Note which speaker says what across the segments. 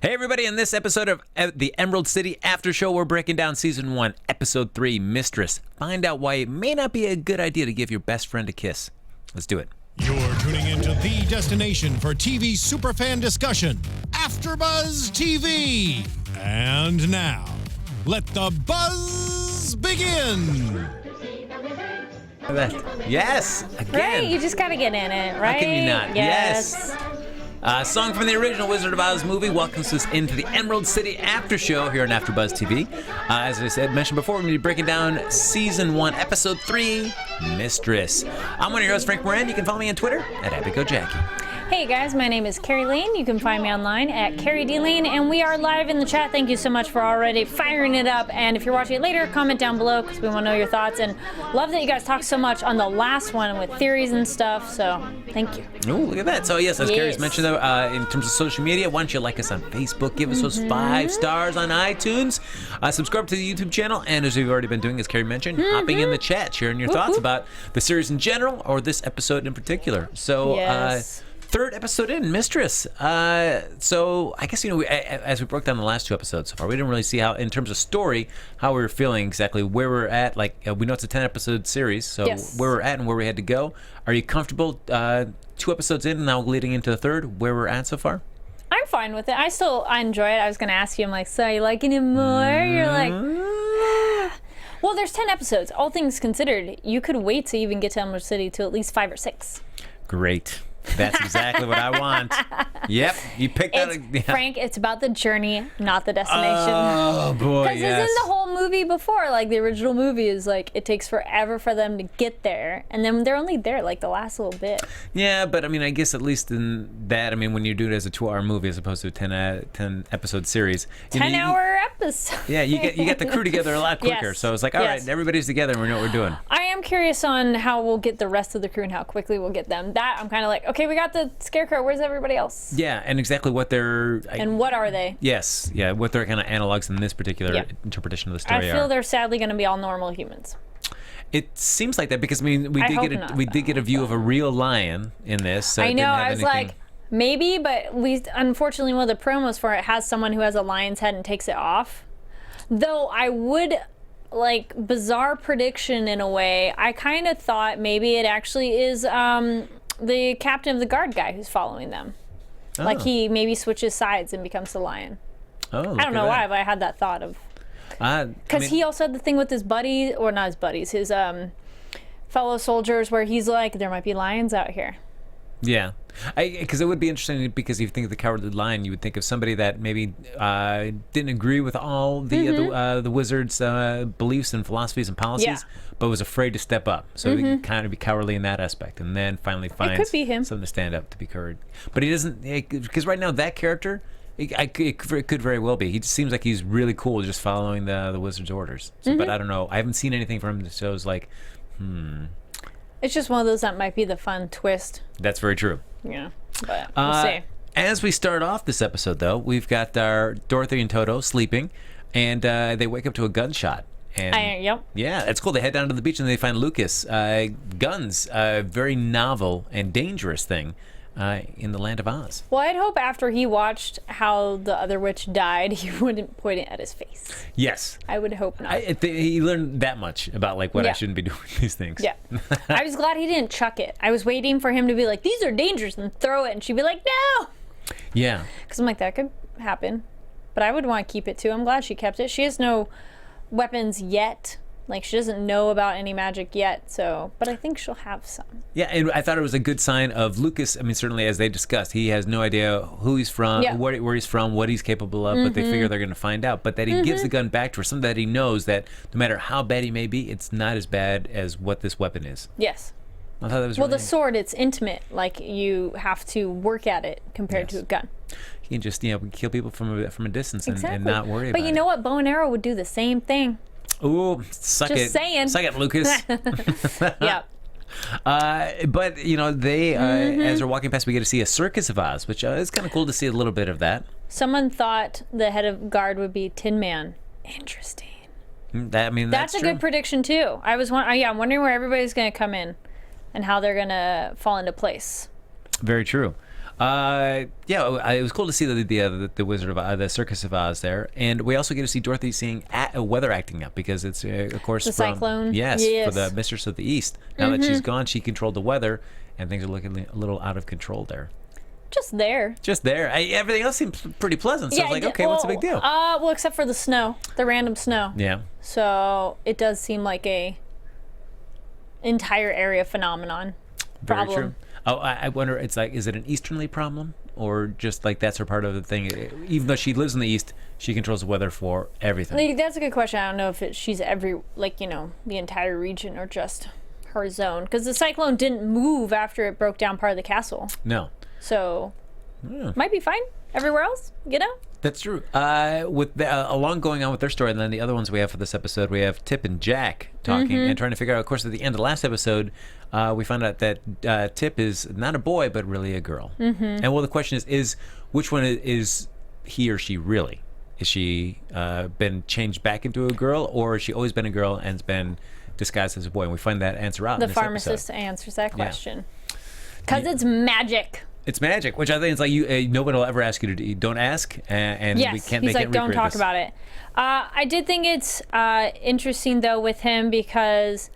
Speaker 1: Hey everybody, in this episode of the Emerald City After Show, we're breaking down Season 1, Episode 3, Mistress. Find out why it may not be a good idea to give your best friend a kiss. Let's do it.
Speaker 2: You're tuning into the destination for TV superfan discussion, AFTERBUZZ TV. And now, let the buzz begin.
Speaker 1: Yes, again.
Speaker 3: Right, you just gotta get in it, right?
Speaker 1: How can you not? Yes. Song from the original Wizard of Oz movie welcomes us into the Emerald City After Show here on AfterBuzz TV. As I said, mentioned before, we're going to be breaking down Season 1, Episode 3, Mistress. I'm one of your hosts, Frank Moran. You can follow me on Twitter at @AbigoJackie.
Speaker 3: Hey guys, my name is Kari Lane. You can find me online at Kari D Lane, and we are live in the chat. Thank you so much for already firing it up. And if you're watching it later, comment down below because we want to know your thoughts. And love that you guys talked so much on the last one with theories and stuff. So thank you.
Speaker 1: Oh, look at that. So yes, as Kari's mentioned, in terms of social media, why don't you like us on Facebook, give us those 5 stars on iTunes, subscribe to the YouTube channel, and as we've already been doing, as Kari mentioned, hopping in the chat, sharing your thoughts about the series in general or this episode in particular. So.
Speaker 3: Yes.
Speaker 1: Third episode in, Mistress. So I guess, as we broke down the last 2 episodes so far, we didn't really see how, in terms of story, how we were feeling exactly, where we're at. Like, we know it's a 10-episode series, so where we're at and where we had to go. Are you comfortable 2 episodes in and now leading into the third, where we're at so far?
Speaker 3: I'm fine with it. I enjoy it. I was going to ask you, I'm like, so are you liking it more? You're like, well, there's 10 episodes. All things considered, you could wait to even get to Emerald City to at least 5 or 6.
Speaker 1: Great. That's exactly what I want. Yep, you picked that. Yeah.
Speaker 3: Frank, it's about the journey, not the destination.
Speaker 1: Oh boy,
Speaker 3: Because isn't the whole movie before, like the original movie is like, it takes forever for them to get there, and then they're only there like the last little bit.
Speaker 1: Yeah, but I mean, I guess at least in that, I mean, when you do it as a 2-hour movie as opposed to a 10 episode series.
Speaker 3: 10-hour episode.
Speaker 1: Yeah, you get the crew together a lot quicker.
Speaker 3: Yes.
Speaker 1: So it's like, all right, everybody's together and we know what we're doing.
Speaker 3: I am curious on how we'll get the rest of the crew and how quickly we'll get them. That I'm kind of like, okay, we got the Scarecrow. Where's everybody else?
Speaker 1: Yeah, and exactly what they're...
Speaker 3: And what are they?
Speaker 1: Yes, yeah, what their kind of analogs in this particular interpretation of the story
Speaker 3: I feel they're sadly going to be all normal humans.
Speaker 1: It seems like that because, I mean, we did get a view of a real lion in this. So
Speaker 3: I know, I was like, maybe, but unfortunately one of the promos for it has someone who has a lion's head and takes it off. Though I would... like, bizarre prediction in a way. I kind of thought maybe it actually is the captain of the guard guy who's following them. Oh. Like he maybe switches sides and becomes the lion.
Speaker 1: Oh,
Speaker 3: I don't know why, but I had that thought of. Because he also had the thing with his buddy, or not his buddies, his fellow soldiers, where he's like, there might be lions out here. Yeah.
Speaker 1: Because it would be interesting, because if you think of the Cowardly Lion, you would think of somebody that maybe didn't agree with all the wizard's beliefs and philosophies and policies, but was afraid to step up. So he can kind of be cowardly in that aspect, and then finally finds something to stand up to be courage. But he doesn't, because right now that character, it could very well be. He just seems like he's really cool just following the wizard's orders. So, but I don't know. I haven't seen anything from him that shows like,
Speaker 3: It's just one of those that might be the fun twist.
Speaker 1: That's very true.
Speaker 3: Yeah, but we'll see.
Speaker 1: As we start off this episode, though, we've got our Dorothy and Toto sleeping, and they wake up to a gunshot. And yeah, it's cool. They head down to the beach and they find Lucas. Guns, a very novel and dangerous thing in the land of Oz.
Speaker 3: Well, I'd hope after he watched how the other witch died, he wouldn't point it at his face.
Speaker 1: Yes.
Speaker 3: I would hope not.
Speaker 1: He learned that much about like what I shouldn't be doing these things.
Speaker 3: Yeah. I was glad he didn't chuck it. I was waiting for him to be like, these are dangerous, and throw it, and she'd be like, no.
Speaker 1: Yeah.
Speaker 3: Because I'm like, that could happen. But I would want to keep it too. I'm glad she kept it. She has no weapons yet. Like, she doesn't know about any magic yet, so... But I think she'll have some.
Speaker 1: Yeah, and I thought it was a good sign of Lucas. I mean, certainly, as they discussed, he has no idea who he's from, where he's from, what he's capable of, but they figure they're going to find out. But that he gives the gun back to her, something that he knows that no matter how bad he may be, it's not as bad as what this weapon is.
Speaker 3: Yes.
Speaker 1: I thought that was
Speaker 3: well, the sword, it's intimate. Like, you have to work at it compared to a gun.
Speaker 1: You can just, kill people from a distance and not worry about it.
Speaker 3: But you know what? Bow and arrow would do the same thing.
Speaker 1: Ooh, suck it.
Speaker 3: Just saying.
Speaker 1: Suck it, Lucas.
Speaker 3: Yeah.
Speaker 1: But, they, as they're walking past, we get to see a circus of Oz, which is kind of cool to see a little bit of that.
Speaker 3: Someone thought the head of guard would be Tin Man. Interesting.
Speaker 1: That's
Speaker 3: a good prediction, too. I'm wondering where everybody's going to come in and how they're going to fall into place.
Speaker 1: Very true. It was cool to see the Wizard of the Circus of Oz there, and we also get to see Dorothy seeing weather acting up because it's of course
Speaker 3: the cyclone.
Speaker 1: Yes, for the Mistress of the East. Now that she's gone, she controlled the weather, and things are looking a little out of control there.
Speaker 3: Just there.
Speaker 1: Everything else seems pretty pleasant. So I was like, okay, what's the big deal?
Speaker 3: Well, except for the snow, the random snow.
Speaker 1: Yeah.
Speaker 3: So it does seem like a entire area phenomenon.
Speaker 1: Very
Speaker 3: problem.
Speaker 1: true. Oh, I wonder. It's like, is it an easterly problem, or just like that's her part of the thing? Even though she lives in the east, she controls the weather for everything.
Speaker 3: Like, that's a good question. I don't know if she's the entire region or just her zone, because the cyclone didn't move after it broke down part of the castle.
Speaker 1: No.
Speaker 3: So might be fine everywhere else.
Speaker 1: That's true. With along going on with their story, and then the other ones we have for this episode, we have Tip and Jack talking and trying to figure out. Of course, at the end of the last episode, we found out that Tip is not a boy, but really a girl. And the question is which one is he or she really? Is she been changed back into a girl, or has she always been a girl and has been disguised as a boy? And we find that answer out.
Speaker 3: The
Speaker 1: in this
Speaker 3: pharmacist
Speaker 1: episode.
Speaker 3: answers that question because it's magic.
Speaker 1: It's magic, which I think is like nobody will ever ask you to do. Don't ask, and
Speaker 3: yes,
Speaker 1: we can't.
Speaker 3: He's like, don't talk
Speaker 1: this.
Speaker 3: about it. I did think it's interesting though with him because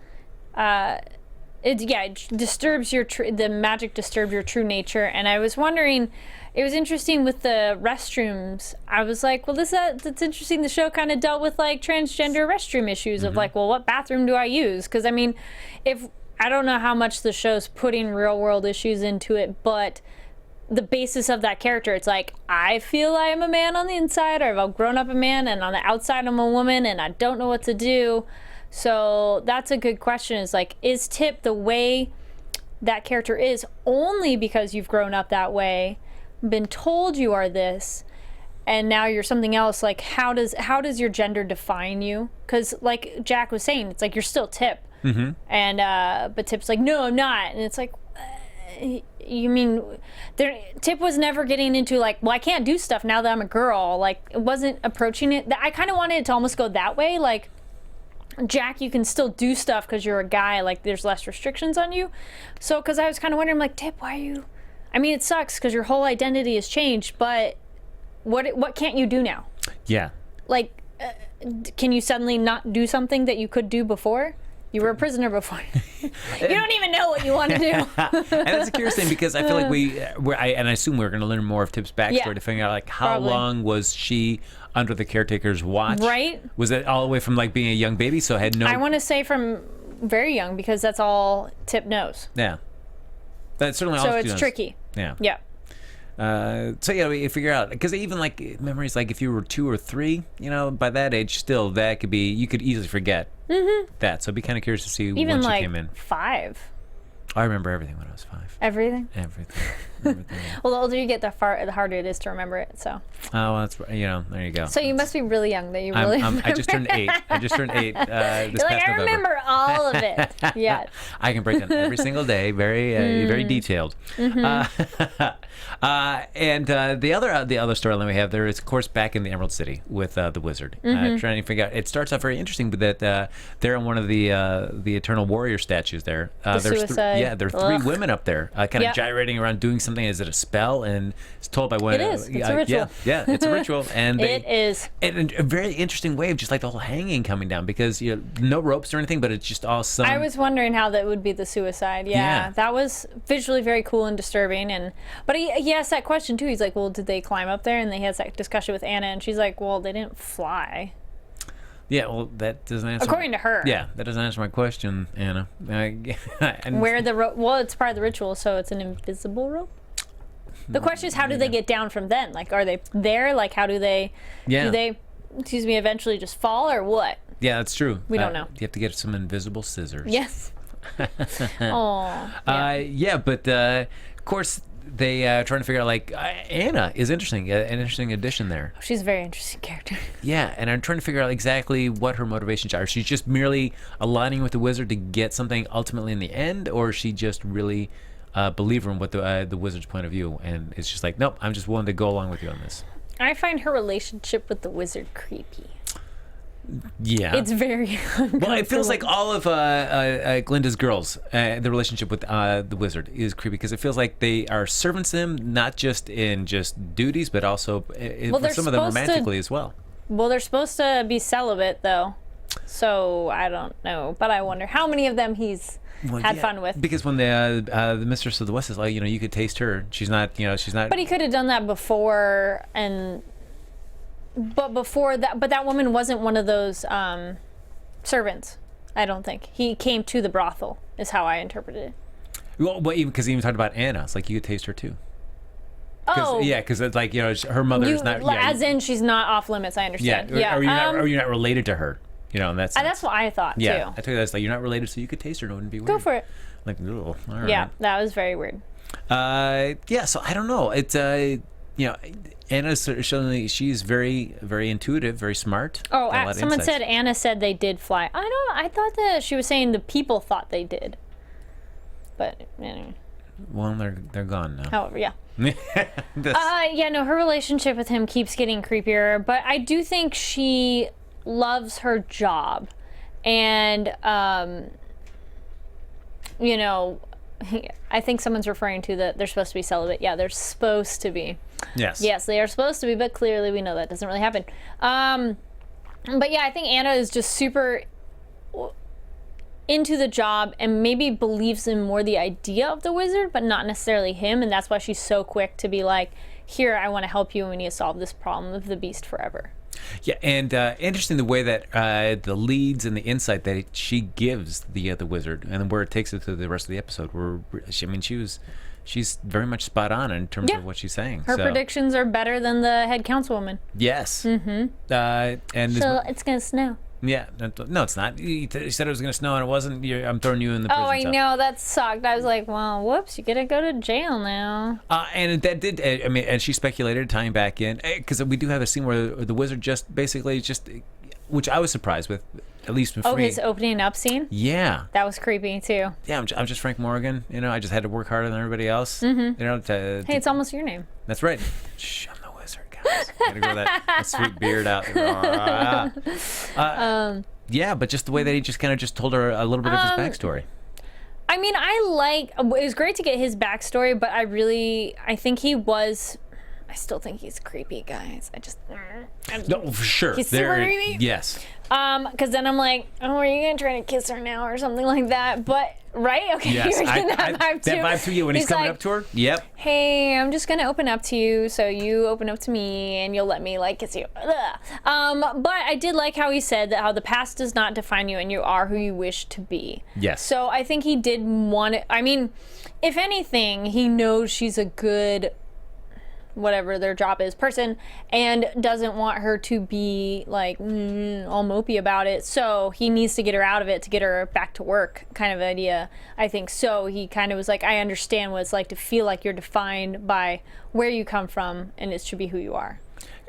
Speaker 3: it disturbs the magic disturbs your true nature, and I was wondering. It was interesting with the restrooms. I was like, well, that's interesting. The show kind of dealt with like transgender restroom issues of like, well, what bathroom do I use? Because I mean, I don't know how much the show's putting real world issues into it, but the basis of that character, it's like, I feel I am a man on the inside, or I've grown up a man, and on the outside I'm a woman, and I don't know what to do. So that's a good question. Is like, is Tip the way that character is only because you've grown up that way, been told you are this, and now you're something else? Like, how does your gender define you? Because like Jack was saying, it's like you're still Tip. And but Tip's like, no, I'm not. And it's like, you mean Tip was never getting into like, well, I can't do stuff now that I'm a girl. Like, it wasn't approaching it. I kind of wanted it to almost go that way. Like, Jack, you can still do stuff because you're a guy. Like, there's less restrictions on you. So, because I was kind of wondering, like, Tip, why are you? I mean, it sucks because your whole identity has changed. But what can't you do now?
Speaker 1: Yeah.
Speaker 3: Like, can you suddenly not do something that you could do before? You were a prisoner before. You don't even know what you want to do.
Speaker 1: And that's a curious thing because I feel like I assume we're going to learn more of Tip's backstory to figure out like how long was she under the caretaker's watch? Right. Was it all the way from like being a young baby, so had no?
Speaker 3: I want to say from very young because that's all Tip knows.
Speaker 1: Yeah. That's certainly all.
Speaker 3: So
Speaker 1: it's
Speaker 3: knows. Tricky.
Speaker 1: Yeah.
Speaker 3: Yeah.
Speaker 1: So yeah, we figure out because even like memories, like if you were 2 or 3, you know, by that age, still that could be you could easily forget that. So I'd be kind of curious to see
Speaker 3: even
Speaker 1: when she
Speaker 3: like
Speaker 1: came in.
Speaker 3: 5.
Speaker 1: I remember everything when I was 5.
Speaker 3: Everything.
Speaker 1: Everything.
Speaker 3: Well, the older you get, the harder it is to remember it. So.
Speaker 1: Oh, well, that's there you go.
Speaker 3: So you must be really young that you really.
Speaker 1: I just turned 8. I just turned 8 this
Speaker 3: You're
Speaker 1: past
Speaker 3: like, I
Speaker 1: November.
Speaker 3: remember all of it. Yeah.
Speaker 1: I can break down every single day, very detailed. And the other storyline we have there is, of course, back in the Emerald City with the wizard, trying to figure out. It starts off very interesting, but that they're on one of the Eternal Warrior statues there.
Speaker 3: The suicide.
Speaker 1: There are 3 women up there, kind of gyrating around, doing something. Is it a spell? And it's told by one.
Speaker 3: It is. It's a ritual.
Speaker 1: Yeah, it's a ritual, and
Speaker 3: it is.
Speaker 1: And a very interesting way of just like the whole hanging coming down because no ropes or anything, but it's just all some.
Speaker 3: I was wondering how that would be the suicide. Yeah, that was visually very cool and disturbing. But he asked that question too. He's like, well, did they climb up there? And he has that discussion with Anna, and she's like, well, they didn't fly.
Speaker 1: Yeah, well, that doesn't answer.
Speaker 3: According to her.
Speaker 1: Yeah, that doesn't answer my question, Anna.
Speaker 3: Where the rope? Well, it's part of the ritual, so it's an invisible rope. The question is, how do they get down from then? Like, are they there? Like, how do they? Yeah. Do they? Eventually just fall or what?
Speaker 1: Yeah, that's true.
Speaker 3: We don't know.
Speaker 1: You have to get some invisible scissors.
Speaker 3: Yes. Oh.
Speaker 1: Yeah, but of course they trying to figure out like Anna is interesting, an interesting addition there.
Speaker 3: She's a very interesting character.
Speaker 1: Yeah, and I'm trying to figure out exactly what her motivations are. She's just merely aligning with the wizard to get something ultimately in the end, or is she just really a believer in what the wizard's point of view, and it's just like, nope, I'm just willing to go along with you on this.
Speaker 3: I find her relationship with the wizard creepy.
Speaker 1: Yeah.
Speaker 3: It's very
Speaker 1: well, it feels like all of Glinda's girls, the relationship with the wizard is creepy because it feels like they are servants to him, not just in just duties, but also for some of them romantically as well.
Speaker 3: Well, they're supposed to be celibate, though. So I don't know, but I wonder how many of them he's had fun with.
Speaker 1: Because when the Mistress of the West is like, you could taste her. She's not.
Speaker 3: But he could have done that before, but before that, that woman wasn't one of those servants. I don't think he came to the brothel. Is how I interpreted it.
Speaker 1: Well, even because he even talked about Anna, it's like you could taste her too.
Speaker 3: Oh,
Speaker 1: yeah, because it's like her mother is not.
Speaker 3: As in, she's not off limits. I understand.
Speaker 1: Yeah. Or you're not related to her. And that's
Speaker 3: what I thought too.
Speaker 1: I took that as like you're not related, so you could taste her. And it wouldn't be weird.
Speaker 3: Go for it.
Speaker 1: Like, all right.
Speaker 3: Yeah, that was very weird.
Speaker 1: So I don't know. It's Anna's certainly she's very, very intuitive, very smart.
Speaker 3: Oh, someone said Anna said they did fly. I thought that she was saying the people thought they did. But anyway.
Speaker 1: Well, they're gone now.
Speaker 3: However, yeah. Her relationship with him keeps getting creepier, but I do think she loves her job, and I think someone's referring to that they're supposed to be celibate. Yeah, they're supposed to be. Yes, they are supposed to be, but clearly we know that doesn't really happen. But yeah, I think Anna is just super into the job and maybe believes in more the idea of the wizard, but not necessarily him, and that's why she's so quick to be like, here, I want to help you, and we need to solve this problem of the beast forever.
Speaker 1: Yeah, and interesting the way that the leads and the insight that she gives the wizard, and where it takes it to the rest of the episode. She's very much spot on in terms of what she's saying.
Speaker 3: Her predictions are better than the head councilwoman.
Speaker 1: Yes.
Speaker 3: Mm-hmm. So it's gonna snow.
Speaker 1: Yeah, no, it's not. You said it was going to snow, and it wasn't. I'm throwing you in the prison.
Speaker 3: Oh, I know, that sucked. I was like, well, whoops, you gotta go to jail now.
Speaker 1: And that did. And she speculated, tying back in, because we do have a scene where the wizard just, which I was surprised with, at least for me.
Speaker 3: Oh, his opening up scene.
Speaker 1: Yeah,
Speaker 3: that was creepy too.
Speaker 1: Yeah, I'm just Frank Morgan. I just had to work harder than everybody else.
Speaker 3: Mm-hmm. Hey, it's almost your name.
Speaker 1: That's right. Shh, I'm the wizard, guys. Gotta grow that sweet beard out. Yeah, but just the way that he just kind of just told her a little bit of his backstory.
Speaker 3: I mean, it was great to get his backstory, but I think he was. I still think he's creepy, guys.
Speaker 1: No, for sure.
Speaker 3: He's super creepy.
Speaker 1: Yes.
Speaker 3: Because then I'm like, oh, are you gonna try to kiss her now or something like that? But right, okay,
Speaker 1: yes,
Speaker 3: you're getting that vibe too.
Speaker 1: That vibe to you when he's coming up to her. Yep.
Speaker 3: Hey, I'm just gonna open up to you, so you open up to me, and you'll let me kiss you. But I did like how he said that how the past does not define you, and you are who you wish to be.
Speaker 1: Yes.
Speaker 3: So I think he did want it. I mean, if anything, he knows she's a good, whatever their job is, person, and doesn't want her to be all mopey about it, so he needs to get her out of it to get her back to work, kind of idea, I think. So he kind of was like, I understand what it's like to feel like you're defined by where you come from, and it should be who you are.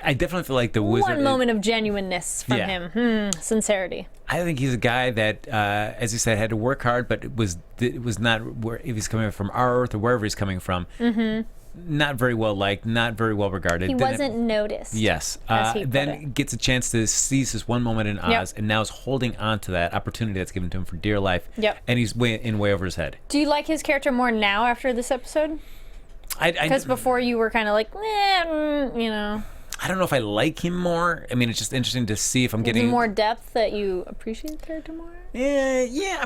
Speaker 1: I definitely feel like the wizard.
Speaker 3: One moment of genuineness from him. Sincerity.
Speaker 1: I think he's a guy that, as you said, had to work hard, but it was not where, if he's coming from our Earth or wherever he's coming from. Mm-hmm. Not very well liked, not very well regarded.
Speaker 3: He wasn't noticed.
Speaker 1: Yes. Then gets a chance to seize this one moment in Oz, and now is holding on to that opportunity that's given to him for dear life.
Speaker 3: Yep.
Speaker 1: And he's way over his head.
Speaker 3: Do you like his character more now after this episode? Because before you were kind of like,
Speaker 1: I don't know if I like him more. I mean, it's just interesting to see if I'm getting
Speaker 3: more depth that you appreciate the character more.
Speaker 1: Yeah. I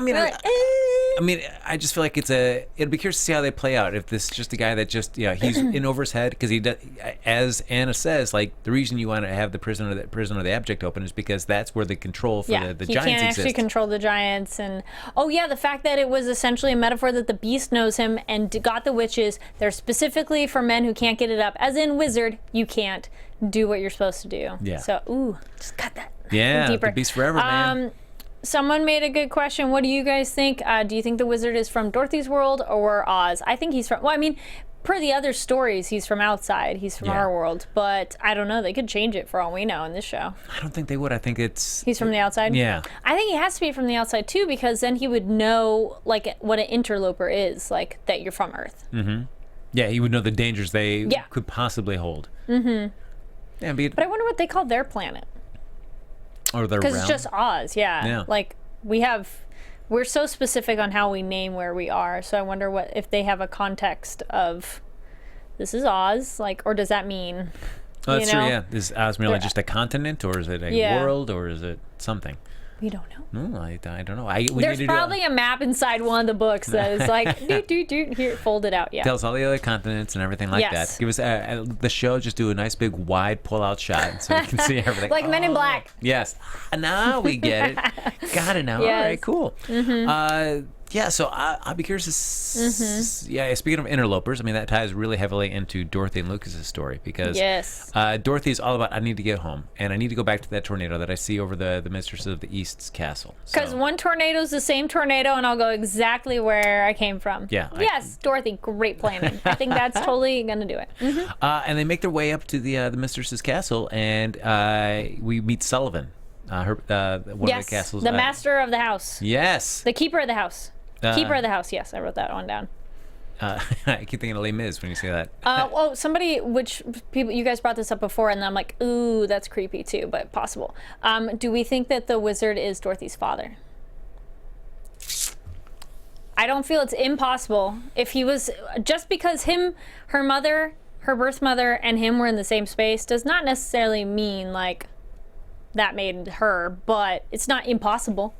Speaker 1: mean, I just feel like it'll be curious to see how they play out. If this is just a guy that just he's in over his head because he does, as Anna says, the reason you want to have the prison or the abject open is because that's where the control for the giants exists.
Speaker 3: He can't actually control the giants, and the fact that it was essentially a metaphor that the beast knows him and got the witches. They're specifically for men who can't get it up, as in wizard, you can't do what you're supposed to do.
Speaker 1: Yeah.
Speaker 3: So, just cut that.
Speaker 1: Yeah,
Speaker 3: deeper.
Speaker 1: The beast forever, man.
Speaker 3: Someone made a good question. What do you guys think? Do you think the wizard is from Dorothy's world or Oz? I think he's from. Well, I mean, per the other stories, he's from outside. He's from our world, but I don't know. They could change it for all we know in this show.
Speaker 1: I don't think they would. I think
Speaker 3: he's from the outside.
Speaker 1: Yeah.
Speaker 3: I think he has to be from the outside too, because then he would know what an interloper is, that you're from Earth.
Speaker 1: Mm-hmm. Yeah, he would know the dangers they could possibly hold.
Speaker 3: Mm-hmm.
Speaker 1: Yeah,
Speaker 3: but I wonder what they called their planet.
Speaker 1: Or their
Speaker 3: Because
Speaker 1: realm.
Speaker 3: it's just Oz,
Speaker 1: Yeah.
Speaker 3: Like, we're so specific on how we name where we are, so I wonder if they have a context of, this is Oz, like, or does that mean...
Speaker 1: Oh, that's true, yeah. Is Oz merely just a continent, or is it a world, or is it something?
Speaker 3: We don't know.
Speaker 1: No, I don't know.
Speaker 3: There's probably a map inside one of the books that is like, here, fold it out, yeah.
Speaker 1: Tells all the other continents and everything like that. Give us the show, just do a nice big wide pull-out shot so we can see everything.
Speaker 3: Like Men in Black.
Speaker 1: Yes. Now we get it. Got it now.
Speaker 3: Yes.
Speaker 1: All right, cool. Yeah, so I'll be curious to yeah, speaking of interlopers, I mean, that ties really heavily into Dorothy and Lucas's story because Dorothy's all about, I need to get home, and I need to go back to that tornado that I see over the Mistress of the East's castle.
Speaker 3: Because one tornado's the same tornado, and I'll go exactly where I came from.
Speaker 1: Yeah.
Speaker 3: Yes, Dorothy, great planning. I think that's totally going to do it.
Speaker 1: And they make their way up to the Mistress's castle, and we meet Sullivan, one of the castle's...
Speaker 3: the master of the house.
Speaker 1: Yes.
Speaker 3: The keeper of the house. Keeper of the house, yes, I wrote that one down.
Speaker 1: I keep thinking of Les Mis when you say that.
Speaker 3: You guys brought this up before, and I'm like, ooh, that's creepy too, but possible. Do we think that the wizard is Dorothy's father? I don't feel it's impossible. If he was, just because her mother, her birth mother, and him were in the same space does not necessarily mean like that made her, but it's not impossible.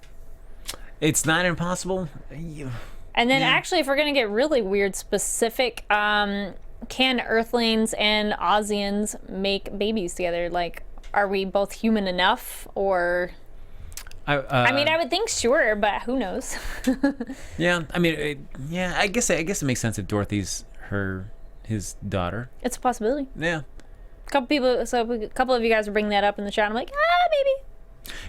Speaker 1: It's not impossible.
Speaker 3: And then actually, if we're going to get really weird specific, can Earthlings and Ozians make babies together? Like, are we both human enough, or... I mean, I would think sure, but who knows?
Speaker 1: Yeah, I mean, I guess it makes sense if Dorothy's his daughter.
Speaker 3: It's a possibility.
Speaker 1: Yeah.
Speaker 3: A couple of you guys are bringing that up in the chat. I'm like, maybe.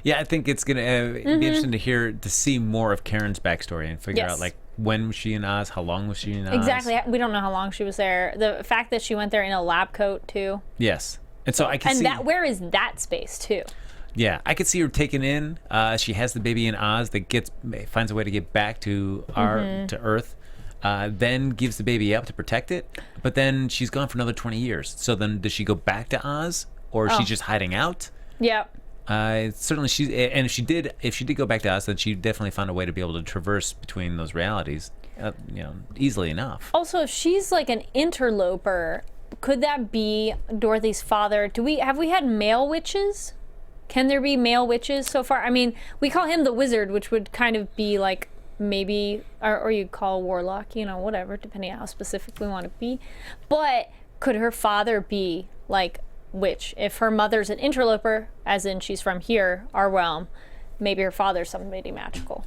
Speaker 1: Yeah, I think it's gonna be interesting to see more of Karen's backstory and figure out like when was she in Oz, how long was she in Oz.
Speaker 3: Exactly, we don't know how long she was there. The fact that she went there in a lab coat too.
Speaker 1: Yes, and so I can see.
Speaker 3: And where is that space too?
Speaker 1: Yeah, I could see her taken in. She has the baby in Oz that finds a way to get back to to Earth. Then gives the baby up to protect it, but then she's gone for another 20 years. So then does she go back to Oz, or is she just hiding out?
Speaker 3: Yeah.
Speaker 1: Certainly and if she did go back to Oz, then she definitely found a way to be able to traverse between those realities, easily enough.
Speaker 3: Also, if she's like an interloper, could that be Dorothy's father? Have we had male witches? Can there be male witches so far? I mean, we call him the wizard, which would kind of be like maybe, or you call warlock, whatever, depending on how specific we want to be. But could her father be like witch? If her mother's an interloper, as in she's from here, our realm, maybe her father's somebody magical.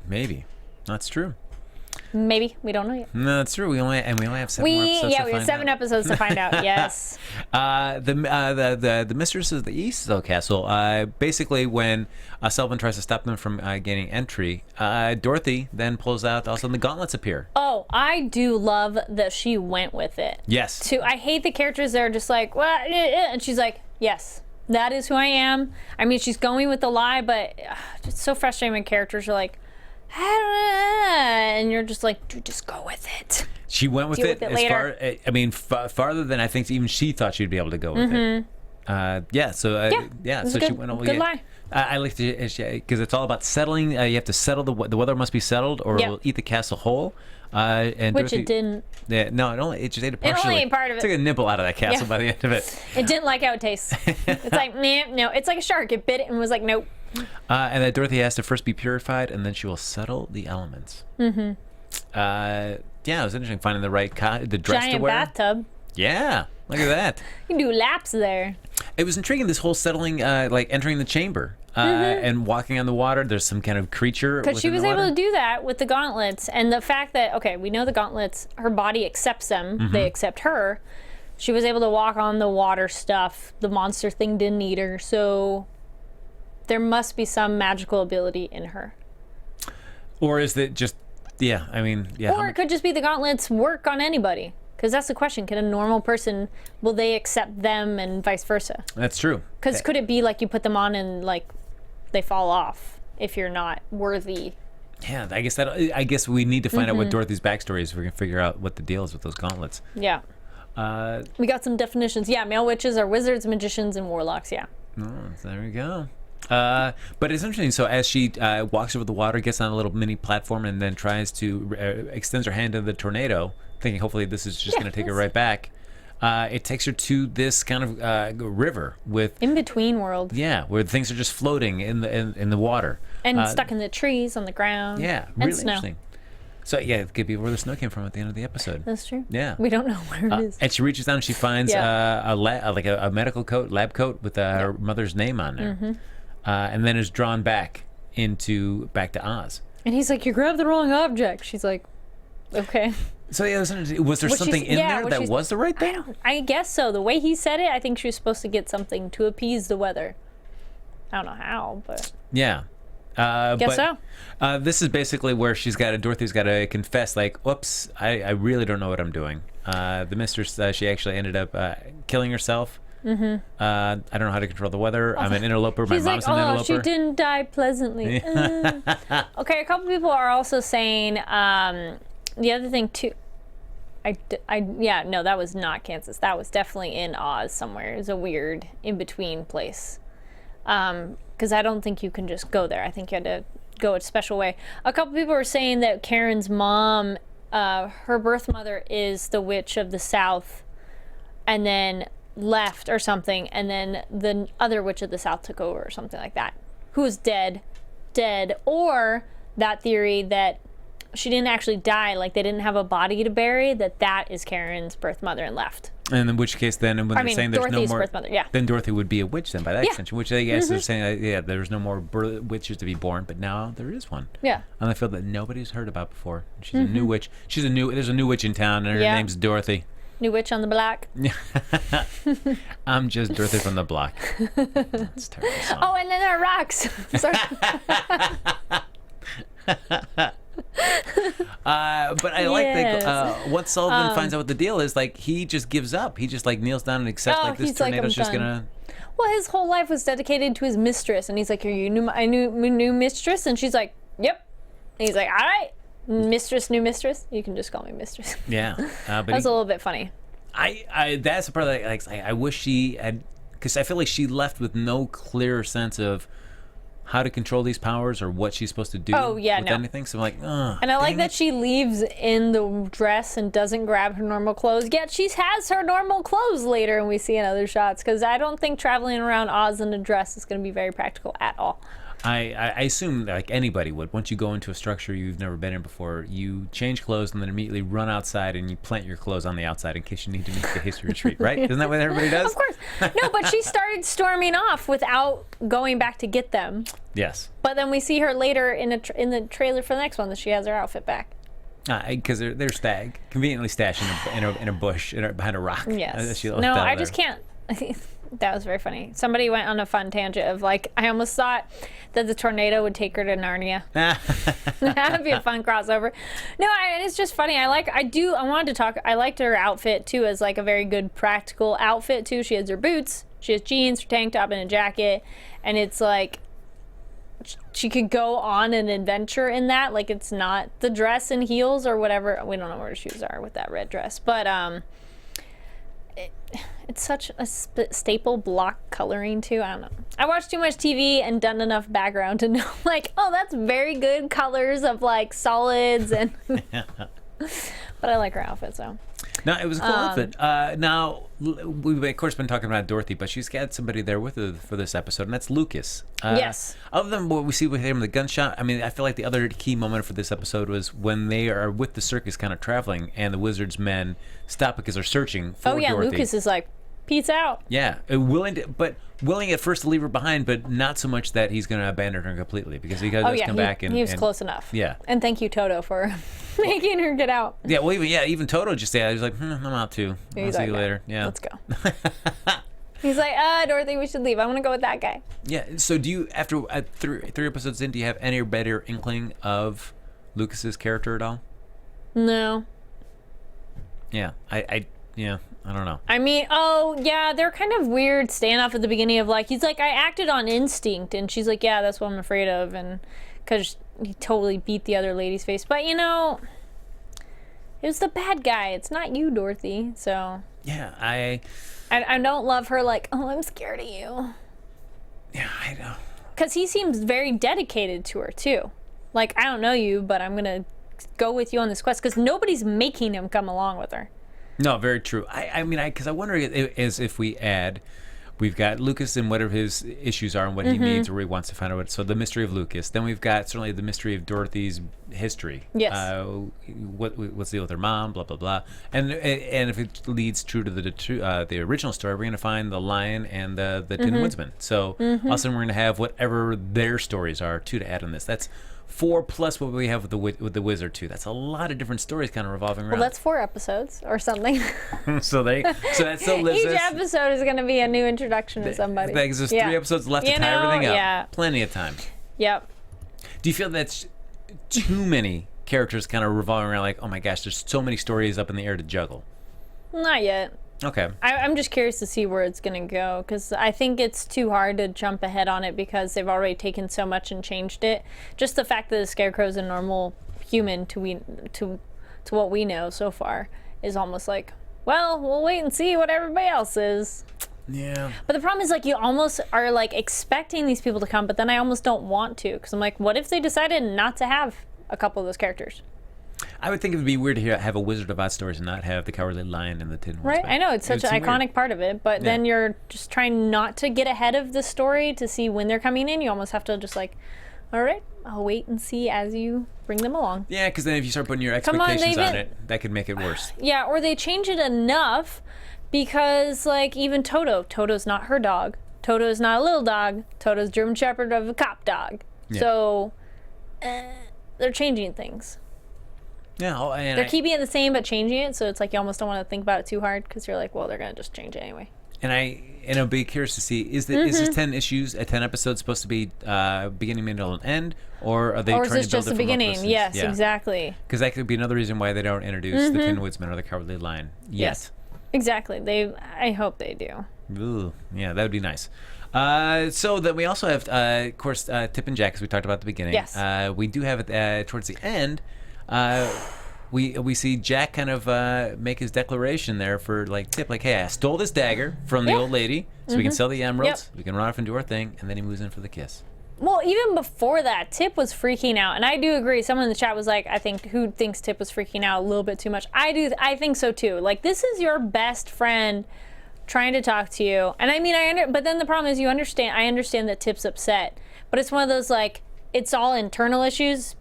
Speaker 1: Maybe. That's true.
Speaker 3: Maybe. We don't know yet.
Speaker 1: No, that's true. We only have 7 more episodes
Speaker 3: we have 7 episodes to find out. Yes.
Speaker 1: The Mistress of the East's castle, basically when Sullivan tries to stop them from gaining entry, Dorothy then pulls out, also the gauntlets appear.
Speaker 3: Oh, I do love that she went with it.
Speaker 1: Yes.
Speaker 3: I hate the characters that are just like, well, and she's like, yes, that is who I am. I mean, she's going with the lie, but it's so frustrating when characters are like, and you're just like, dude, just go with it.
Speaker 1: She went with it as far, farther than I think even she thought she'd be able to go with it. So she went over.
Speaker 3: Good lie.
Speaker 1: I like to, because it's all about settling. You have to settle the weather must be settled, or it'll eat the castle whole. And
Speaker 3: Which
Speaker 1: Dorothy,
Speaker 3: it didn't.
Speaker 1: Yeah, no, it just ate it partially.
Speaker 3: It only ate part of it.
Speaker 1: Took a nibble out of that castle by the end of it.
Speaker 3: It didn't like how it tastes. It's like, no. It's like a shark. It bit it and was like, nope.
Speaker 1: And that Dorothy has to first be purified, and then she will settle the elements. It was interesting finding the right the dress
Speaker 3: Giant
Speaker 1: to wear.
Speaker 3: bathtub.
Speaker 1: Yeah, look at that.
Speaker 3: You can do laps there.
Speaker 1: It was intriguing, this whole settling, like entering the chamber and walking on the water. There's some kind of creature.
Speaker 3: Because she was able to do that with the gauntlets, and the fact that we know the gauntlets, her body accepts them. They accept her. She was able to walk on the water stuff. The monster thing didn't eat her, so there must be some magical ability in her.
Speaker 1: Or is it just,
Speaker 3: Or it could just be the gauntlets work on anybody. Because that's the question. Can a normal person, will they accept them and vice versa?
Speaker 1: That's true.
Speaker 3: Because could it be like you put them on and like they fall off if you're not worthy?
Speaker 1: Yeah, I guess we need to find out what Dorothy's backstory is so we can figure out what the deal is with those gauntlets.
Speaker 3: Yeah. We got some definitions. Yeah, male witches are wizards, magicians, and warlocks. Yeah.
Speaker 1: Oh, there we go. But it's interesting. So as she walks over the water, gets on a little mini platform, and then tries to extends her hand to the tornado, thinking hopefully this is just going to take her right back. It takes her to this kind of river with
Speaker 3: in between world.
Speaker 1: Yeah, where things are just floating in the water
Speaker 3: and stuck in the trees on the ground.
Speaker 1: Yeah,
Speaker 3: and
Speaker 1: really
Speaker 3: snow.
Speaker 1: interesting. So yeah, it could be where the snow came from at the end of the episode.
Speaker 3: That's true.
Speaker 1: Yeah,
Speaker 3: we don't know where it is.
Speaker 1: And she reaches down and she finds a medical coat, lab coat with her mother's name on there, and then is drawn back to Oz.
Speaker 3: And he's like, "You grabbed the wrong object." She's like, "Okay."
Speaker 1: So yeah, was there something in there that was the right thing?
Speaker 3: I guess so. The way he said it, I think she was supposed to get something to appease the weather. I don't know how, but
Speaker 1: yeah.
Speaker 3: Guess so.
Speaker 1: This is basically where Dorothy's got to confess, like, whoops, I really don't know what I'm doing. The mistress, she actually ended up killing herself. I don't know how to control the weather. I'm an interloper. My mom's an interloper.
Speaker 3: She didn't die pleasantly. Okay, a couple people are also saying the other thing too. No, that was not Kansas. That was definitely in Oz somewhere. It was a weird in-between place. Because I don't think you can just go there. I think you had to go a special way. A couple people were saying that Karen's mom, her birth mother is the witch of the South, and then left or something, and then the other witch of the South took over or something like that, who was dead, or that theory that she didn't actually die, like they didn't have a body to bury, that is Karen's birth mother and left.
Speaker 1: And in which case then, when they're saying there's
Speaker 3: Dorothy's
Speaker 1: no more,
Speaker 3: birth mother, yeah.
Speaker 1: then Dorothy would be a witch then by that extension, which I guess they're saying, there's no more witches to be born, but now there is one.
Speaker 3: Yeah.
Speaker 1: And I feel that nobody's heard about before. She's a new witch. There's a new witch in town, and her name's Dorothy.
Speaker 3: New witch on the block.
Speaker 1: I'm just Dorothy from the block. That's a terrible song.
Speaker 3: Oh, and then there are rocks. Sorry.
Speaker 1: But I like that once Sullivan finds out what the deal is, like he just gives up. He just like kneels down and accepts like this tornado's just gonna.
Speaker 3: Well, his whole life was dedicated to his mistress, and he's like, "Are you my new mistress?" And she's like, "Yep." And he's like, "All right, mistress, new mistress. You can just call me mistress."
Speaker 1: Yeah, but
Speaker 3: that was a little bit funny.
Speaker 1: That's the part that I wish she had, because I feel like she left with no clear sense of how to control these powers or what she's supposed to do with anything. So I'm like,
Speaker 3: and I like that she leaves in the dress and doesn't grab her normal clothes, yet she has her normal clothes later, and we see in other shots, because I don't think traveling around Oz in a dress is going to be very practical at all.
Speaker 1: I assume like anybody would. Once you go into a structure you've never been in before, you change clothes and then immediately run outside and you plant your clothes on the outside in case you need to make the history retreat, right? Isn't that what everybody does?
Speaker 3: Of course. No, but she started storming off without going back to get them.
Speaker 1: Yes.
Speaker 3: But then we see her later in the trailer for the next one that she has her outfit back.
Speaker 1: Because they're conveniently stashed in a bush behind a rock.
Speaker 3: Yes. No, I just can't. That was very funny. Somebody went on a fun tangent of like, I almost thought that the tornado would take her to Narnia. That would be a fun crossover. No, it's just funny. I liked her outfit too as like a very good practical outfit too. She has her boots, she has jeans, her tank top, and a jacket, and it's like she could go on an adventure in that. Like it's not the dress and heels or whatever. We don't know where her shoes are with that red dress, but it's such a staple block coloring too. I don't know. I watched too much TV and done enough background to know like, oh, that's very good colors of like solids and. But I like her outfit, so.
Speaker 1: No, it was a cool outfit. Now, we've of course been talking about Dorothy, but she's got somebody there with her for this episode, and that's Lucas.
Speaker 3: Yes.
Speaker 1: Other than what we see with him in the gunshot, I mean, I feel like the other key moment for this episode was when they are with the circus kind of traveling, and the wizard's men stop because they're searching for Dorothy.
Speaker 3: Lucas is like, peace out.
Speaker 1: Yeah, willing at first to leave her behind, but not so much that he's going to abandon her completely, because he does come back and
Speaker 3: he was close enough.
Speaker 1: Yeah,
Speaker 3: and thank you, Toto, for making her get out.
Speaker 1: Yeah, well, even Toto just said, he was like, I'm out too. I'll see you later. Yeah,
Speaker 3: let's go. He's like, Dorothy, we should leave. I want to go with that guy.
Speaker 1: Yeah. So, do you after three episodes in, do you have any better inkling of Lucas's character at all?
Speaker 3: No.
Speaker 1: Yeah, I don't know.
Speaker 3: I mean, they're kind of weird standoff at the beginning of like, he's like, I acted on instinct, and she's like, yeah, that's what I'm afraid of, and because he totally beat the other lady's face. But it was the bad guy. It's not you, Dorothy. So
Speaker 1: yeah, I
Speaker 3: don't love her like, oh, I'm scared of you.
Speaker 1: Yeah, I know.
Speaker 3: because he seems very dedicated to her too. Like, I don't know you, but I'm gonna go with you on this quest, because nobody's making him come along with her.
Speaker 1: No, very true. I mean, because I wonder if we add, we've got Lucas and whatever his issues are and what he needs or what he wants to find out. So the mystery of Lucas. Then we've got certainly the mystery of Dorothy's history.
Speaker 3: Yes.
Speaker 1: What's the deal with her mom? Blah blah blah. And if it leads true to the original story, we're going to find the Lion and the Tin Woodsman. So also we're going to have whatever their stories are too to add on this. That's 4 plus what we have with the Wizard too. That's a lot of different stories kind of revolving around.
Speaker 3: Well, that's 4 episodes or something.
Speaker 1: so that still lives.
Speaker 3: Each episode is going to be a new introduction to somebody.
Speaker 1: Because there's 3 episodes left to tie everything up.
Speaker 3: Yeah.
Speaker 1: Plenty of time.
Speaker 3: Yep.
Speaker 1: Do you feel that's too many characters kind of revolving around? Like, oh my gosh, there's so many stories up in the air to juggle.
Speaker 3: Not yet.
Speaker 1: Okay.
Speaker 3: I'm just curious to see where it's going to go, because I think it's too hard to jump ahead on it because they've already taken so much and changed it. Just the fact that the Scarecrow is a normal human to what we know so far is almost like, well, we'll wait and see what everybody else is.
Speaker 1: Yeah.
Speaker 3: But the problem is, like, you almost are like expecting these people to come, but then I almost don't want to, because I'm like, what if they decided not to have a couple of those characters?
Speaker 1: I would think it would be weird to have a Wizard of Oz stories and not have the Cowardly Lion and the Tin Woodsman.
Speaker 3: Right, I know, it's such an iconic part of it, but then you're just trying not to get ahead of the story to see when they're coming in. You almost have to just like, all right, I'll wait and see as you bring them along.
Speaker 1: Yeah, because then if you start putting your expectations on it, that could make it worse.
Speaker 3: Yeah, or they change it enough because, like, even Toto's not her dog. Toto is not a little dog. Toto's German Shepherd of a cop dog. Yeah. So they're changing things.
Speaker 1: Yeah, and
Speaker 3: they're keeping it the same but changing it, so it's like you almost don't want to think about it too hard because you're like, well, they're gonna just change it anyway.
Speaker 1: And I'll be curious to see, is this 10 episodes supposed to be beginning, middle, and end, or are they trying to build it from? Or is this just the beginning?
Speaker 3: Yes, exactly.
Speaker 1: Because that could be another reason why they don't introduce the Tin Woodsman or the Cowardly Lion yet.
Speaker 3: Yes, exactly. I hope they do.
Speaker 1: Ooh, yeah, that would be nice. So then we also have, of course, Tip and Jack, as we talked about at the beginning.
Speaker 3: Yes.
Speaker 1: We do have it towards the end. We see Jack kind of make his declaration there for like Tip, like, hey, I stole this dagger from the old lady, so we can sell the emeralds, we can run off and do our thing, and then he moves in for the kiss.
Speaker 3: Well, even before that, Tip was freaking out, and I do agree. Someone in the chat was like, who thinks Tip was freaking out a little bit too much? I think so too. Like, this is your best friend trying to talk to you, and I mean, but then the problem is, I understand that Tip's upset, but it's one of those, like, it's all internal issues,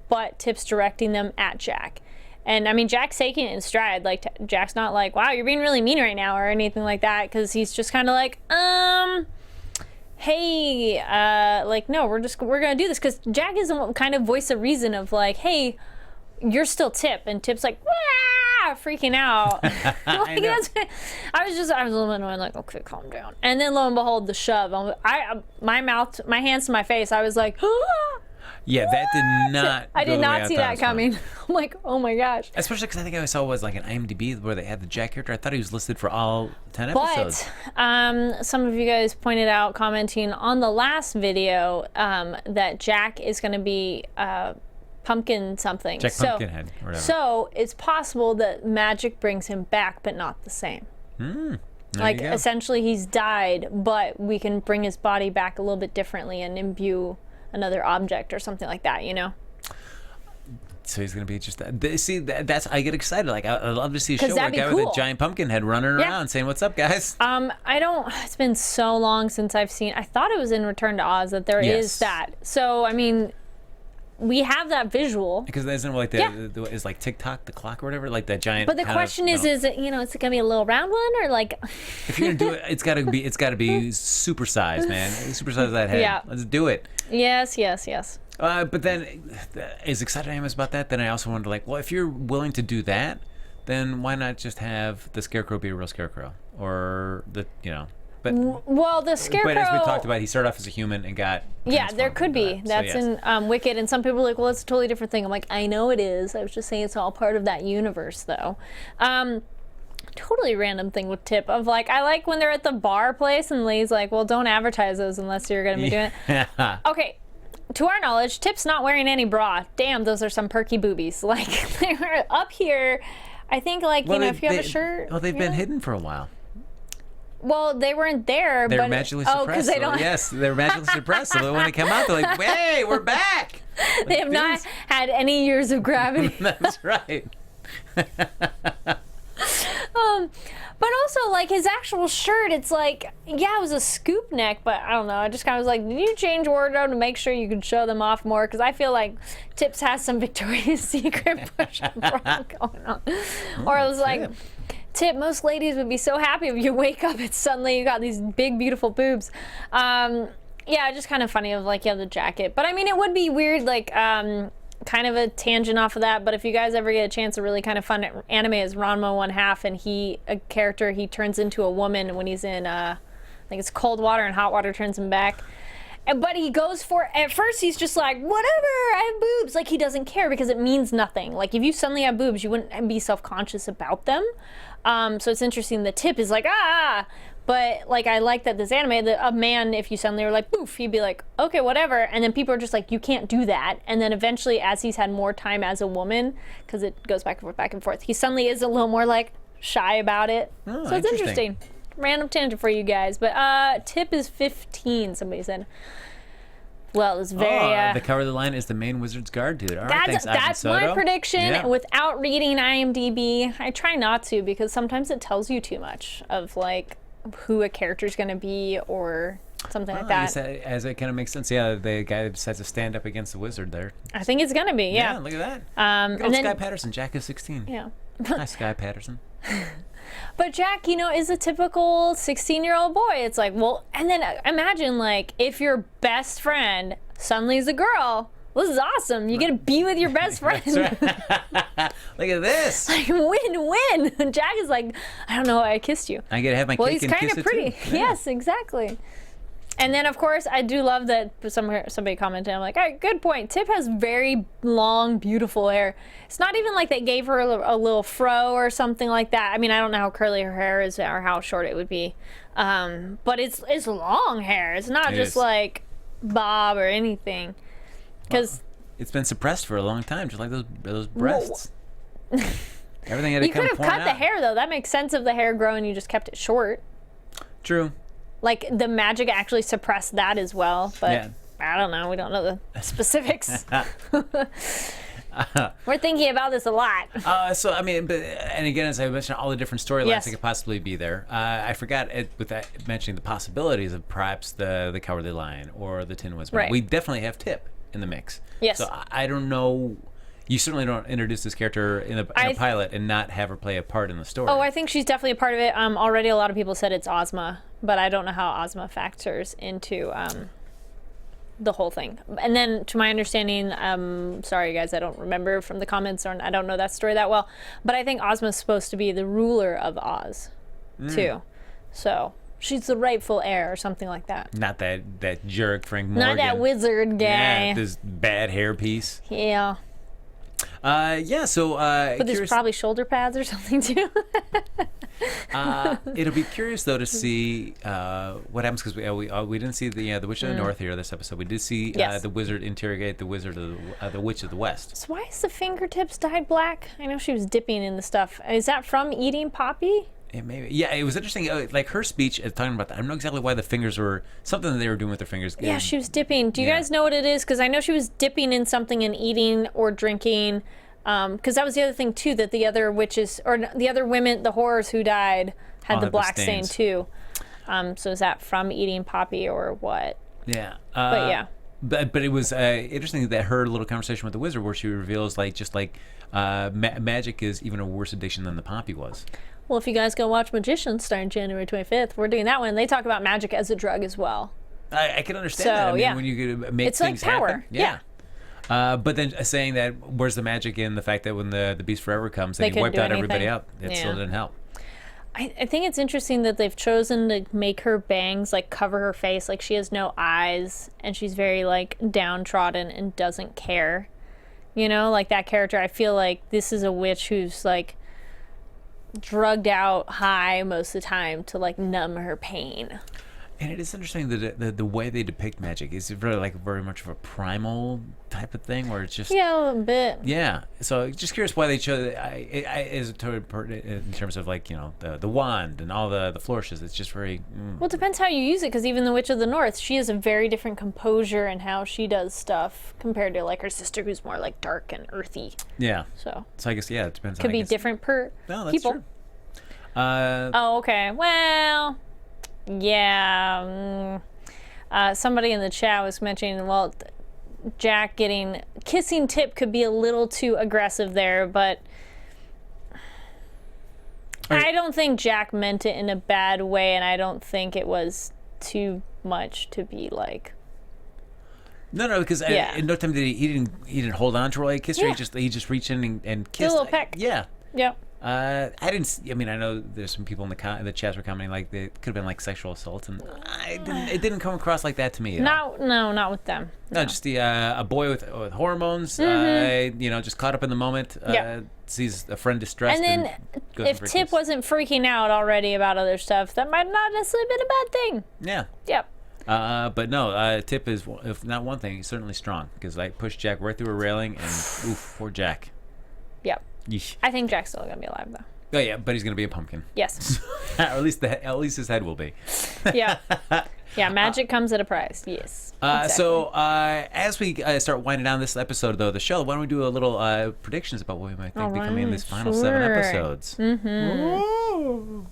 Speaker 3: but Tip's directing them at Jack. And I mean, Jack's taking it in stride. Like, Jack's not like, wow, you're being really mean right now or anything like that, because he's just kind of like, hey, like, no, we're gonna do this, because Jack is the kind of voice of reason of like, hey, you're still Tip, and Tip's like, wah, freaking out. Like, I was a little bit annoyed, like, okay, calm down. And then lo and behold, the shove. My hands to my face. I was like, ah!
Speaker 1: Yeah, that did not.
Speaker 3: I did not see that coming. I'm like, oh my gosh.
Speaker 1: Especially because I think I saw was like an IMDb where they had the Jack character. I thought he was listed for all 10 episodes.
Speaker 3: But some of you guys pointed out, commenting on the last video, that Jack is going to be pumpkin something.
Speaker 1: Jack Pumpkinhead, or whatever.
Speaker 3: So it's possible that magic brings him back, but not the same. Like, essentially, he's died, but we can bring his body back a little bit differently and imbue another object or something like that, you know?
Speaker 1: So he's gonna be just see that's I get excited. Like, I love to see a show where a guy
Speaker 3: cool.
Speaker 1: with a giant pumpkin head running around saying, "What's up, guys?"
Speaker 3: It's been so long since I've seen. I thought it was in Return to Oz that there is that. So I mean, we have that visual.
Speaker 1: Because isn't like is like TikTok, the clock or whatever, like that giant.
Speaker 3: But the question is it, is it gonna be a little round one or like?
Speaker 1: If you're gonna do it, it's gotta be supersized, man. Supersize that head. Yeah. Let's do it.
Speaker 3: Yes.
Speaker 1: But then, as excited I am about that, then I also wonder, like, well, if you're willing to do that, then why not just have the Scarecrow be a real Scarecrow, or But
Speaker 3: well, the Scarecrow.
Speaker 1: But as we talked about, he started off as a human and got.
Speaker 3: Yeah, there could be. That's in Wicked, and some people are like, well, it's a totally different thing. I'm like, I know it is. I was just saying it's all part of that universe, though. Totally random thing with Tip of like, I like when they're at the bar place and Lay's like, well, don't advertise those unless you're gonna be doing it. Okay, to our knowledge, Tip's not wearing any bra. Damn, those are some perky boobies. Like, they were up here. I think, like, if you have a shirt.
Speaker 1: Well, they've been hidden for a while.
Speaker 3: Well, they weren't there.
Speaker 1: They
Speaker 3: but
Speaker 1: were magically suppressed.
Speaker 3: because they don't.
Speaker 1: Yes, they were magically suppressed. So when they come out, they're like, "Hey, we're back."
Speaker 3: They have not had any years of gravity.
Speaker 1: That's right.
Speaker 3: But also, like, his actual shirt, it's like, yeah, it was a scoop neck, but I don't know. I just kind of was like, did you change wardrobe to make sure you could show them off more? Because I feel like Tips has some Victoria's Secret push up bra going on. Or it was like, Tip, most ladies would be so happy if you wake up and suddenly you got these big, beautiful boobs. Yeah, just kind of funny of, like, yeah, the jacket. But, I mean, it would be weird, like, kind of a tangent off of that, but if you guys ever get a chance, a really kind of fun anime is Ranma 1/2, and a character, he turns into a woman when he's in, I think it's cold water, and hot water turns him back. But he goes for, at first he's just like, whatever, I have boobs. Like, he doesn't care because it means nothing. Like, if you suddenly have boobs, you wouldn't be self-conscious about them. So it's interesting. The Tip is like, ah. But, like, I like that this anime, a man, if you suddenly were like, poof, he'd be like, okay, whatever. And then people are just like, you can't do that. And then eventually, as he's had more time as a woman, because it goes back and forth, he suddenly is a little more, like, shy about it.
Speaker 1: Oh,
Speaker 3: so it's interesting. Random tangent for you guys. But Tip is 15, somebody said. Well, it's very...
Speaker 1: the cover of the line is the main Wizard's Guard dude. All right, thanks,
Speaker 3: that's my prediction without reading IMDb. I try not to because sometimes it tells you too much of, like, who a character's going to be or something like that.
Speaker 1: As it kind of makes sense. Yeah, the guy decides to stand up against the Wizard there.
Speaker 3: I think it's going to be, yeah.
Speaker 1: Yeah, look at that. Look at
Speaker 3: then,
Speaker 1: Sky Patterson. Jack is 16.
Speaker 3: Yeah.
Speaker 1: Hi, Sky Patterson.
Speaker 3: But Jack, you know, is a typical 16-year-old boy. It's like, well, and then imagine, like, if your best friend suddenly is a girl. This is awesome. You get to be with your best friend.
Speaker 1: Look at this.
Speaker 3: Like, win-win. Jack is like, I don't know why I kissed you.
Speaker 1: I get to have my cake and kiss it too.
Speaker 3: Well, he's kind of pretty.
Speaker 1: Yeah.
Speaker 3: Yes, exactly. And then, of course, I do love that somebody commented, I'm like, all right, good point. Tip has very long, beautiful hair. It's not even like they gave her a little fro or something like that. I mean, I don't know how curly her hair is or how short it would be. But it's long hair. It's not just like bob or anything. Because
Speaker 1: it's been suppressed for a long time, just like those breasts. Everything had to come pouring out.
Speaker 3: You could have cut the hair, though. That makes sense of the hair growing. You just kept it short.
Speaker 1: True.
Speaker 3: Like, the magic actually suppressed that as well. But I don't know. We don't know the specifics. We're thinking about this a lot.
Speaker 1: So, I mean, and again, as I mentioned, all the different storylines that could possibly be there. I forgot mentioning the possibilities of perhaps the Cowardly Lion or the Tin Wizard.
Speaker 3: Right.
Speaker 1: We definitely have Tip in the mix.
Speaker 3: Yes.
Speaker 1: So I don't know. You certainly don't introduce this character in a pilot and not have her play a part in the story.
Speaker 3: Oh, I think she's definitely a part of it. Already a lot of people said it's Ozma, but I don't know how Ozma factors into the whole thing. And then, to my understanding, sorry guys, I don't remember from the comments, or I don't know that story that well, but I think Ozma's supposed to be the ruler of Oz, too. So she's the rightful heir or something like that.
Speaker 1: Not that jerk Frank Morgan.
Speaker 3: Not that wizard guy.
Speaker 1: Yeah, this bad hairpiece.
Speaker 3: Yeah.
Speaker 1: So
Speaker 3: but there's probably shoulder pads or something too.
Speaker 1: It'll be curious though to see what happens, because we didn't see the Witch of the North here this episode. We did see the wizard interrogate the wizard of the Witch of the West.
Speaker 3: So why is the fingertips dyed black? I know she was dipping in the stuff. Is that from eating Poppy?
Speaker 1: It was interesting. Like her speech talking about that. I don't know exactly why the fingers were something that they were doing with their fingers.
Speaker 3: Yeah, she was dipping. Do you guys know what it is? Because I know she was dipping in something and eating or drinking. Because that was the other thing too, that the other witches or the other women, the horrors who died, had the black stain too. So is that from eating Poppy or what?
Speaker 1: Yeah.
Speaker 3: But yeah.
Speaker 1: But it was interesting that her little conversation with the wizard, where she reveals magic is even a worse addiction than the Poppy was.
Speaker 3: Well, if you guys go watch Magicians starting January 25th, we're doing that one. They talk about magic as a drug as well.
Speaker 1: I can understand that. I mean, when you could make things
Speaker 3: like power.
Speaker 1: Happen. Yeah. But then saying that, where's the magic in the fact that when the Beast Forever comes, they wiped out everybody out? It still didn't help.
Speaker 3: I think it's interesting that they've chosen to make her bangs like cover her face, like she has no eyes and she's very like downtrodden and doesn't care. You know, like that character. I feel like this is a witch who's like drugged out high most of the time to like numb her pain.
Speaker 1: And it is interesting that the way they depict magic is really like very much of a primal type of thing, where it's just
Speaker 3: Yeah, a little bit.
Speaker 1: yeah. So just curious why they chose. Is it totally in terms of like the wand and all the flourishes. It's just very.
Speaker 3: Well, it depends how you use it, because even the Witch of the North, she has a very different composure in how she does stuff compared to like her sister, who's more like dark and earthy.
Speaker 1: Yeah.
Speaker 3: So
Speaker 1: I guess it depends.
Speaker 3: could be different per
Speaker 1: No, that's
Speaker 3: people.
Speaker 1: true.
Speaker 3: Oh, okay. Well, yeah. Somebody in the chat was mentioning, well, Jack kissing Tip could be a little too aggressive there, but I don't think Jack meant it in a bad way, and I don't think it was too much to be like.
Speaker 1: No, because in no time did he didn't hold on to her like kiss her.
Speaker 3: Yeah.
Speaker 1: He just reached in and kissed.
Speaker 3: Did a little peck.
Speaker 1: Yeah.
Speaker 3: Yep.
Speaker 1: I didn't. I mean, I know there's some people in the chats were commenting like it could have been like sexual assault, and it didn't come across like that to me.
Speaker 3: No, not with them.
Speaker 1: No, just a boy with hormones. Just caught up in the moment. Sees a friend distressed.
Speaker 3: And then if Tip wasn't freaking out already about other stuff, that might not necessarily been a bad thing.
Speaker 1: Yeah.
Speaker 3: Yep.
Speaker 1: But no, Tip is, if not one thing, he's certainly strong, because I pushed Jack right through a railing, and oof, poor Jack.
Speaker 3: Yep.
Speaker 1: Yeesh.
Speaker 3: I think Jack's still gonna be alive though.
Speaker 1: Oh yeah, but he's gonna be a pumpkin.
Speaker 3: Yes.
Speaker 1: or at least his head will be.
Speaker 3: Yeah. Yeah. Magic comes at a price. Yes. Exactly.
Speaker 1: So as we start winding down this episode of the show, why don't we do a little predictions about what we might think becoming in these final 7 episodes?
Speaker 3: Mm-hmm.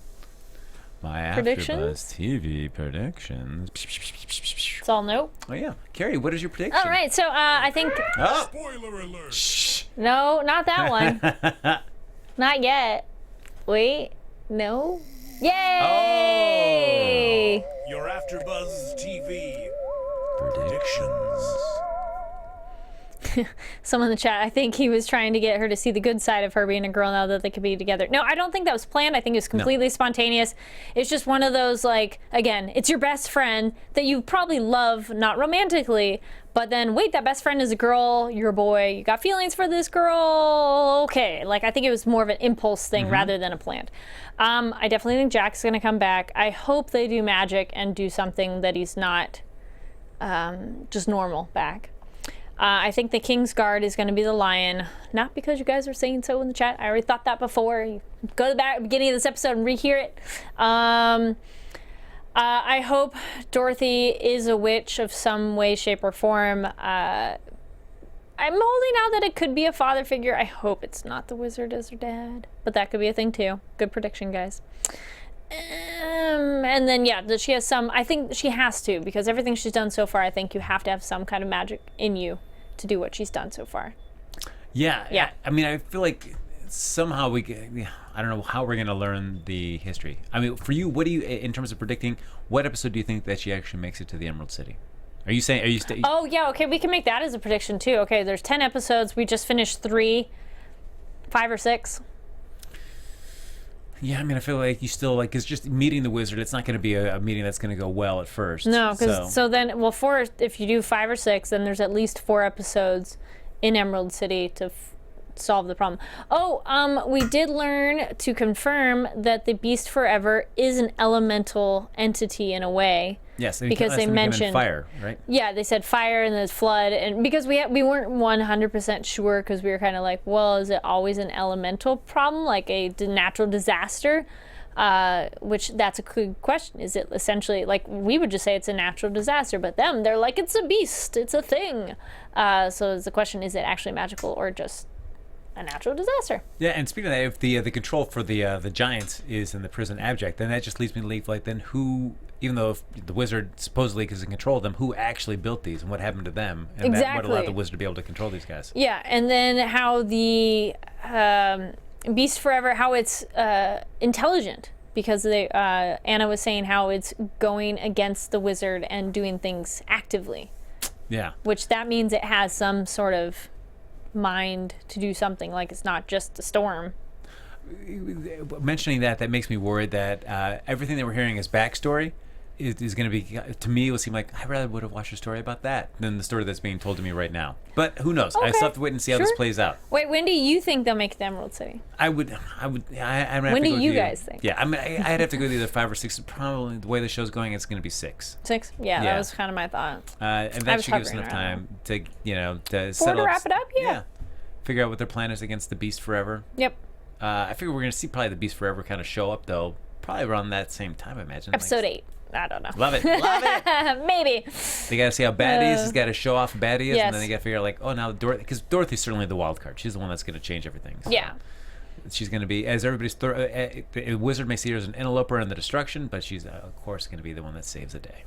Speaker 1: My
Speaker 3: Predictions?
Speaker 1: AfterBuzz TV predictions.
Speaker 3: It's all nope.
Speaker 1: Oh yeah, Kari, what is your prediction?
Speaker 3: All right. So I think
Speaker 1: Oh.
Speaker 2: Spoiler alert.
Speaker 1: Shh.
Speaker 3: no, not that one. Not yet. Wait. No. Yay!
Speaker 2: Your AfterBuzz TV
Speaker 1: Predictions.
Speaker 3: Someone in the chat, I think he was trying to get her to see the good side of her being a girl now that they could be together. No, I don't think that was planned. I think it was completely spontaneous. It's just one of those, like, again, it's your best friend that you probably love, not romantically, but then, wait, that best friend is a girl, you're a boy, you got feelings for this girl, okay. Like, I think it was more of an impulse thing rather than a planned. I definitely think Jack's gonna come back. I hope they do magic and do something that he's not just normal back. I think the King's Guard is going to be the lion, not because you guys are saying so in the chat. I already thought that before. You go to the beginning of this episode and rehear it. I hope Dorothy is a witch of some way, shape, or form. I'm holding out that it could be a father figure. I hope it's not the wizard as her dad, but that could be a thing too. Good prediction, guys. And then that she has some. I think she has to, because everything she's done so far, I think you have to have some kind of magic in you to do what she's done so far.
Speaker 1: Yeah. I mean, I feel like somehow I don't know how we're gonna learn the history. I mean, for you, what do you, in terms of predicting, what episode do you think that she actually makes it to the Emerald City? Are you saying?
Speaker 3: Oh yeah, okay, we can make that as a prediction too. Okay, there's 10 episodes. We just finished 3, 5 or 6.
Speaker 1: Yeah, I mean, I feel like you still it's just meeting the wizard. It's not going to be a meeting that's going to go well at first.
Speaker 3: No, because so then, if you do 5 or 6, then there's at least 4 episodes in Emerald City to solve the problem. Oh, we did learn to confirm that the Beast Forever is an elemental entity in a way.
Speaker 1: Yes,
Speaker 3: because they mentioned
Speaker 1: fire, right?
Speaker 3: Yeah, they said fire and there's flood, and because we weren't 100% sure, because we were kind of like, well, is it always an elemental problem, like a natural disaster? Which that's a good question. Is it essentially, like, we would just say it's a natural disaster, but they're like, it's a beast, it's a thing. So the question, is it actually magical or just a natural disaster?
Speaker 1: Yeah, and speaking of that, if the control for the giants is in the prison abject, then that just leads me to believe, like, then who, even though if the wizard supposedly is in control of them, who actually built these and what happened to them, and
Speaker 3: exactly.
Speaker 1: what allowed the wizard to be able to control these guys?
Speaker 3: Yeah, and then how the Beast Forever, how it's intelligent, because Anna was saying how it's going against the wizard and doing things actively.
Speaker 1: Yeah.
Speaker 3: Which that means it has some sort of mind to do something, like it's not just a storm.
Speaker 1: Mentioning that makes me worried that everything that we're hearing is backstory, is going to be, to me, it would seem like I rather would have watched a story about that than the story that's being told to me right now. But who knows? I still have to wait and see how this plays out.
Speaker 3: Wait, when do you think they'll make it to Emerald City?
Speaker 1: When
Speaker 3: do you guys think?
Speaker 1: Yeah, I'd have to go with either 5 or 6. Probably the way the show's going, it's going to be 6.
Speaker 3: 6? Yeah, that was kind of my thought.
Speaker 1: And that should give us enough time to, to settle
Speaker 3: to wrap it up. Yeah.
Speaker 1: Figure out what their plan is against the Beast Forever.
Speaker 3: Yep.
Speaker 1: I figure we're going to see probably the Beast Forever kind of show up though, probably around that same time, I imagine.
Speaker 3: Episode 8. I don't know.
Speaker 1: Love it.
Speaker 3: Maybe.
Speaker 1: They got to see how bad he is. He's got to show off how bad he is,
Speaker 3: yes.
Speaker 1: and then they got to figure out like, oh, now Dorothy, because Dorothy's certainly the wild card. She's the one that's going to change everything. So.
Speaker 3: Yeah.
Speaker 1: She's going to be, as everybody's, a wizard may see her as an interloper in the destruction, but she's, of course, going to be the one that saves the day.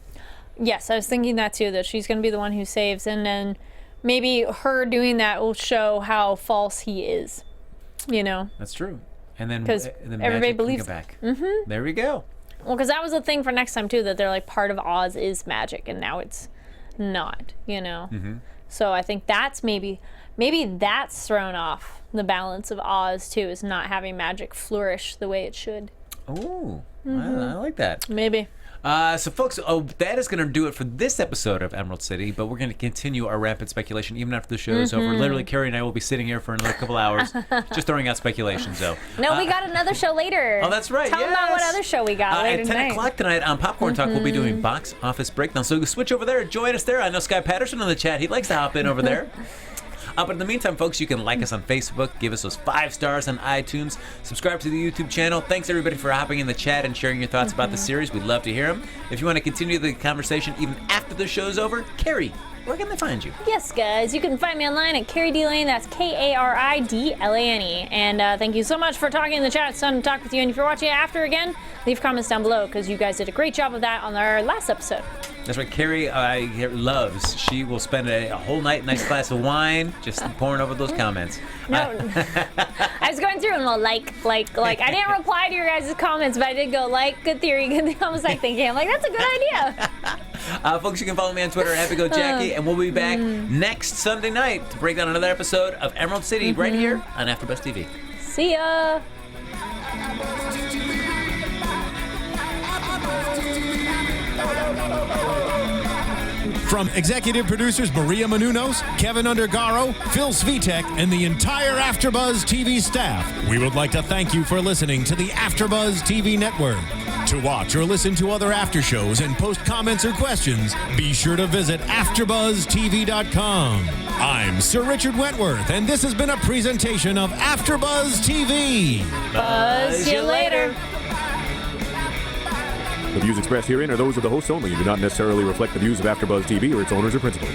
Speaker 3: Yes, I was thinking that too, that she's going to be the one who saves, and then maybe her doing that will show how false he is,
Speaker 1: That's true. And then
Speaker 3: everybody believes
Speaker 1: back. Mm-hmm. There we go.
Speaker 3: Well, because that was the thing for next time too, that they're like part of Oz is magic, and now it's not,
Speaker 1: Mm-hmm.
Speaker 3: So I think that's maybe that's thrown off the balance of Oz too, is not having magic flourish the way it should.
Speaker 1: Oh, I like that.
Speaker 3: Maybe.
Speaker 1: So, folks, that is going to do it for this episode of Emerald City, but we're going to continue our rapid speculation even after the show is over. Literally, Kari and I will be sitting here for another couple hours just throwing out speculation. So,
Speaker 3: no, we got another show later.
Speaker 1: Oh, that's right.
Speaker 3: Tell them about what other show we got later
Speaker 1: at 10 o'clock tonight on Popcorn Talk, we'll be doing Box Office Breakdown. So, switch over there. Join us there. I know Sky Patterson in the chat. He likes to hop in over there. But in the meantime, folks, you can like us on Facebook, give us those 5 stars on iTunes, subscribe to the YouTube channel. Thanks, everybody, for hopping in the chat and sharing your thoughts about the series. We'd love to hear them. If you want to continue the conversation even after the show's over, Kari, where can they find you?
Speaker 3: Yes, guys, you can find me online at Kari D. Lane. That's Karidlane. And thank you so much for talking in the chat. It's fun to talk with you. And if you're watching it after again, leave comments down below, because you guys did a great job of that on our last episode.
Speaker 1: That's right. Kari loves. She will spend a whole night, nice glass of wine, just pouring over those comments.
Speaker 3: No, I was going through and like. I didn't reply to your guys' comments, but I did go good theory, good thing. I was thinking, I'm like, that's a good idea.
Speaker 1: Folks, you can follow me on Twitter at HappyGoJackie, and we'll be back next Sunday night to break down another episode of Emerald City right here on AfterBuzz TV.
Speaker 3: See ya.
Speaker 2: From executive producers Maria Menounos, Kevin Undergaro, Phil Svitek, and the entire AfterBuzz TV staff, we would like to thank you for listening to the AfterBuzz TV network. To watch or listen to other after shows and post comments or questions, be sure to visit AfterBuzzTV.com. I'm Sir Richard Wentworth, and this has been a presentation of AfterBuzz TV.
Speaker 3: Buzz you later.
Speaker 4: The views expressed herein are those of the hosts only and do not necessarily reflect the views of AfterBuzz TV or its owners or principals.